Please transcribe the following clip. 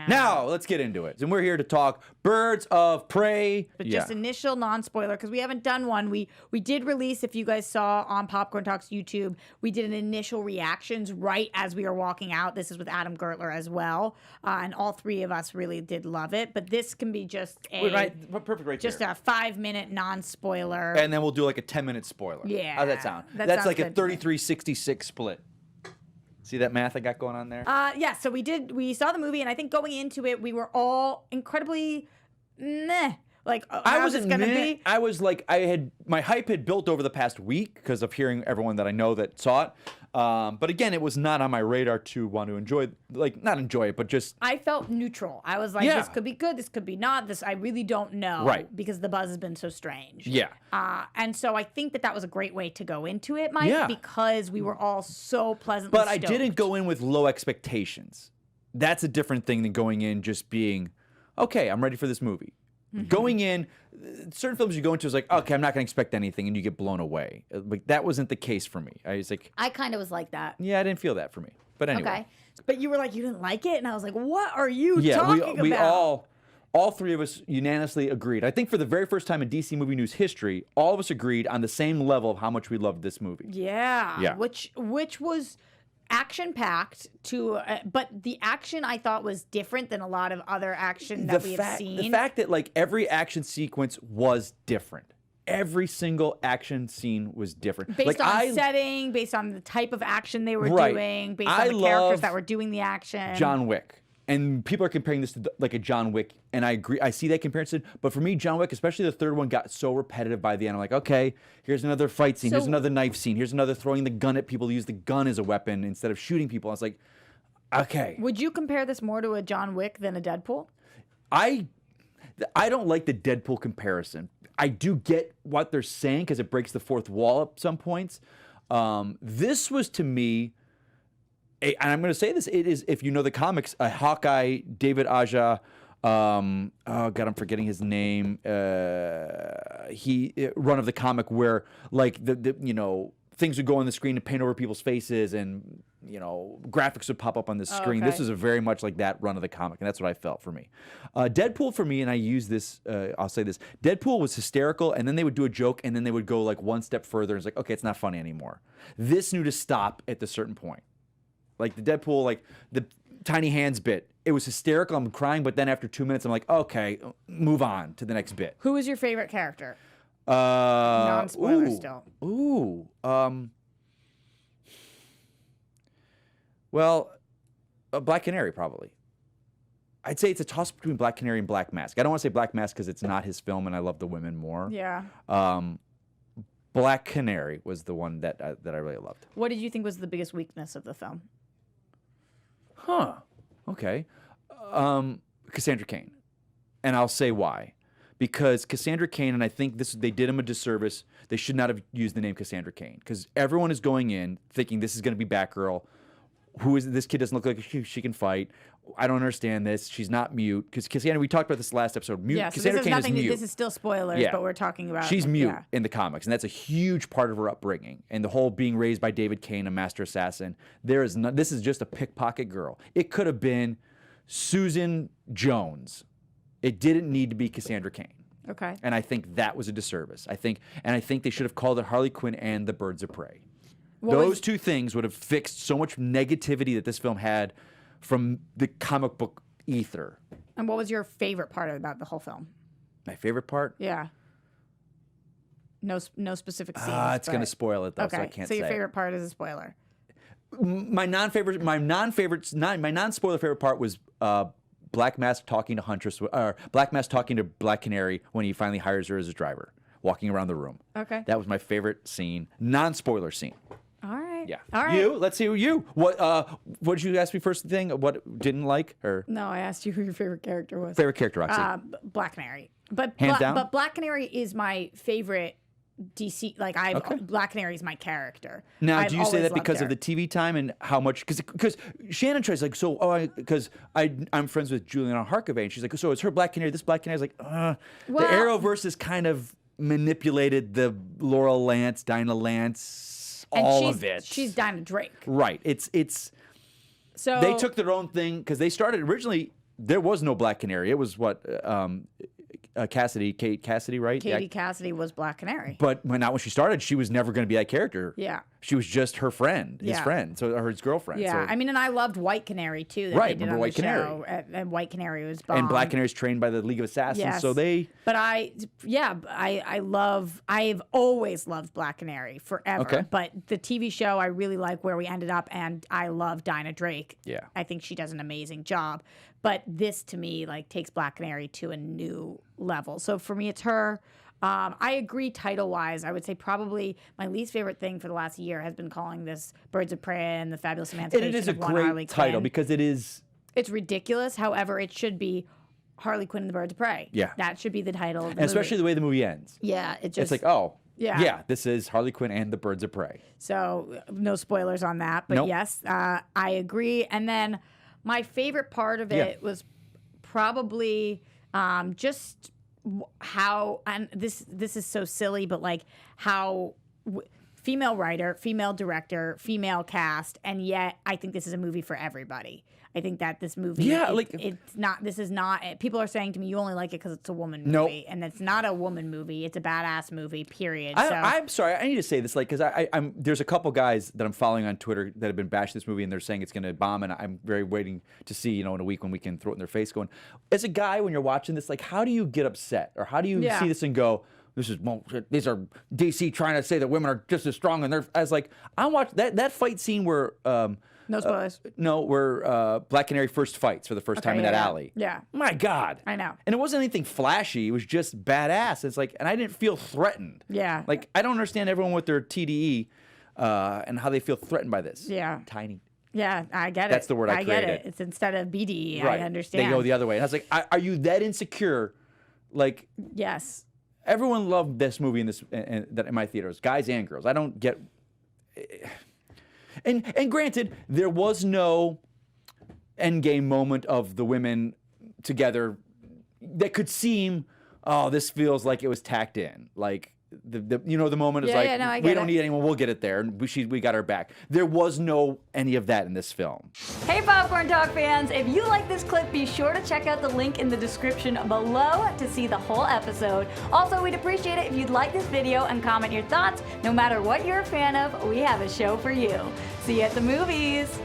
Now, let's get into it. And we're here to talk Birds of Prey. But just initial non-spoiler, because we haven't done one. We did release, if you guys saw on Popcorn Talks YouTube, we did an initial reactions right as we were walking out. This is with Adam Gertler as well. And all three of us really did love it. But this can be just perfect right just there. a 5-minute non-spoiler. And then we'll do like a 10-minute spoiler. Yeah. How's that sound? That's like a 33-66 split. See that math I got going on there? Yeah, so we saw the movie, and I think going into it, we were all incredibly meh. Like, how's this gonna be? I was like, my hype had built over the past week because of hearing everyone that I know that saw it. But again, it was not on my radar to want to enjoy, like, not enjoy it, but just. I felt neutral. I was like, this could be good, this could be not. This I really don't know, right? Because the buzz has been so strange. Yeah. And so I think that was a great way to go into it, Mike, because we were all so pleasantly But stoked. I didn't go in with low expectations. That's a different thing than going in just being, okay, I'm ready for this movie. Mm-hmm. Going in, certain films you go into is like, okay, I'm not going to expect anything, and you get blown away. Like, that wasn't the case for me. I was like, I kind of was like that. Yeah, I didn't feel that for me. But anyway. Okay. But you were like, you didn't like it? And I was like, what are you talking about? We all three of us unanimously agreed. I think for the very first time in DC movie news history, all of us agreed on the same level of how much we loved this movie. Yeah. Which was action-packed but the action I thought was different than a lot of other action that we have seen. The fact that like every action sequence was different. Every single action scene was different. Based on setting, based on the type of action they were doing, based on the characters that were doing the action. John Wick. And people are comparing this to like a John Wick, and I agree. I see that comparison. But for me, John Wick, especially the third one, got so repetitive by the end. I'm like, okay, here's another fight scene. Here's another knife scene. Here's another throwing the gun at people to use the gun as a weapon instead of shooting people. I was like, okay. Would you compare this more to a John Wick than a Deadpool? I don't like the Deadpool comparison. I do get what they're saying because it breaks the fourth wall at some points. This was, to me, and I'm going to say this, it is, if you know the comics, a Hawkeye, David Aja, oh God, I'm forgetting his name. Run of the comic where like the things would go on the screen and paint over people's faces, and graphics would pop up on the screen. Okay. This is a very much like that run of the comic, and that's what I felt for me. Deadpool for me, and I use this, I'll say this, Deadpool was hysterical, and then they would do a joke, and then they would go like one step further, and it's like, okay, it's not funny anymore. This knew to stop at the certain point. Like the Deadpool, like the tiny hands bit, it was hysterical. I'm crying, but then after 2 minutes, I'm like, okay, move on to the next bit. Who is your favorite character? Non-spoiler still. Well, Black Canary probably. I'd say it's a toss between Black Canary and Black Mask. I don't want to say Black Mask because it's not his film, and I love the women more. Yeah. Black Canary was the one that I really loved. What did you think was the biggest weakness of the film? Okay. Cassandra Cain. And I'll say why. Because Cassandra Cain, and I think they did him a disservice. They should not have used the name Cassandra Cain. Because everyone is going in thinking this is going to be Batgirl. This kid doesn't look like she can fight. I don't understand this. She's not mute. Because Cassandra, we talked about this last episode. Yeah, so Cassandra Cain is mute. This is still spoilers, but we're talking about... She's mute in the comics, and that's a huge part of her upbringing. And the whole being raised by David Cain, a master assassin. This is just a pickpocket girl. It could have been Susan Jones. It didn't need to be Cassandra Cain. Okay. And I think that was a disservice. I think they should have called it Harley Quinn and the Birds of Prey. Those two things would have fixed so much negativity that this film had from the comic book ether. And what was your favorite part about the whole film? My favorite part? Yeah. No specific scenes. It's going to spoil it though, so I can't say. So your favorite part is a spoiler. My non-spoiler favorite part was Black Mask talking to Huntress, or Black Mask talking to Black Canary when he finally hires her as a driver, walking around the room. Okay. That was my favorite scene, non-spoiler scene. All right. Yeah. All right. You? Let's see you. What did you ask me first thing? What didn't like? Or no, I asked you who your favorite character was. Favorite character, Roxy. Black Canary. But hands down. But Black Canary is my favorite DC. Like Black Canary is my character. Now, do you say that because of the TV time and how much? Because Shannon tries like because I'm friends with Juliana Harkavy, and she's like, so it's her Black Canary. This Black Canary is like, the Arrowverse is kind of manipulated the Laurel Lance, Dinah Lance. Of it. She's Dinah Drake. Right. It's so they took their own thing because they started originally there was no Black Canary. It was what Kate Cassidy, right? Katie Cassidy was Black Canary. But not when she started. She was never going to be that character. Yeah. She was just her friend, his friend, or his girlfriend. Yeah, So. I mean, and I loved White Canary too. That Right, they did remember on White the Canary. show. And White Canary was bomb. And Black Canary's trained by the League of Assassins, Yes. so they. But I've always loved Black Canary forever. Okay. But the TV show, I really like where we ended up, and I love Dinah Drake. Yeah. I think she does an amazing job. But this to me like takes Black Canary to a new level. So for me, it's her. I agree title-wise. I would say probably my least favorite thing for the last year has been calling this Birds of Prey and the Fabulous Emancipation And it is a of One Harley great title Quinn. because it is. It's ridiculous. However, it should be Harley Quinn and the Birds of Prey. Yeah. That should be the title of the And especially movie. the way the movie ends. Yeah, it just... It's like, oh, Yeah. this is Harley Quinn and the Birds of Prey. So no spoilers on that, but Nope. yes, I agree. And then my favorite part of it was probably just how, and this is so silly, but like how female writer, female director, female cast, and yet I think this is a movie for everybody. I think that this movie, it's not. This is not. People are saying to me, "You only like it because it's a woman movie," Nope. and it's not a woman movie. It's a badass movie. Period. I'm sorry. I need to say this, like, because I'm there's a couple guys that I'm following on Twitter that have been bashing this movie, and they're saying it's going to bomb, and I'm very waiting to see, in a week when we can throw it in their face. Going, as a guy, when you're watching this, like, how do you get upset, or how do you see this and go, these are DC trying to say that women are just as strong, and I was like, I watched that fight scene where. No spoilers. Where Black Canary first fights for the first time in that alley. Yeah. My God. I know. And it wasn't anything flashy. It was just badass. It's like, and I didn't feel threatened. Yeah. Like, I don't understand everyone with their TDE and how they feel threatened by this. Yeah. Tiny. Yeah, I get it. That's the word I get created. it. It's instead of BDE. Right. I understand. They go the other way. And I was like, are you that insecure? Like, Yes. everyone loved this movie in my theaters, guys and girls. I don't get. And granted, there was no endgame moment of the women together that could seem, oh, this feels like it was tacked in. Like the moment is Yeah, no, I we get don't it. need anyone, we'll get it there, and we got her back. There was no any of that in this film. Hey Popcorn Talk fans, if you like this clip, be sure to check out the link in the description below to see the whole episode. Also, we'd appreciate it if you'd like this video and comment your thoughts. No matter what you're a fan of, we have a show for you. See you at the movies.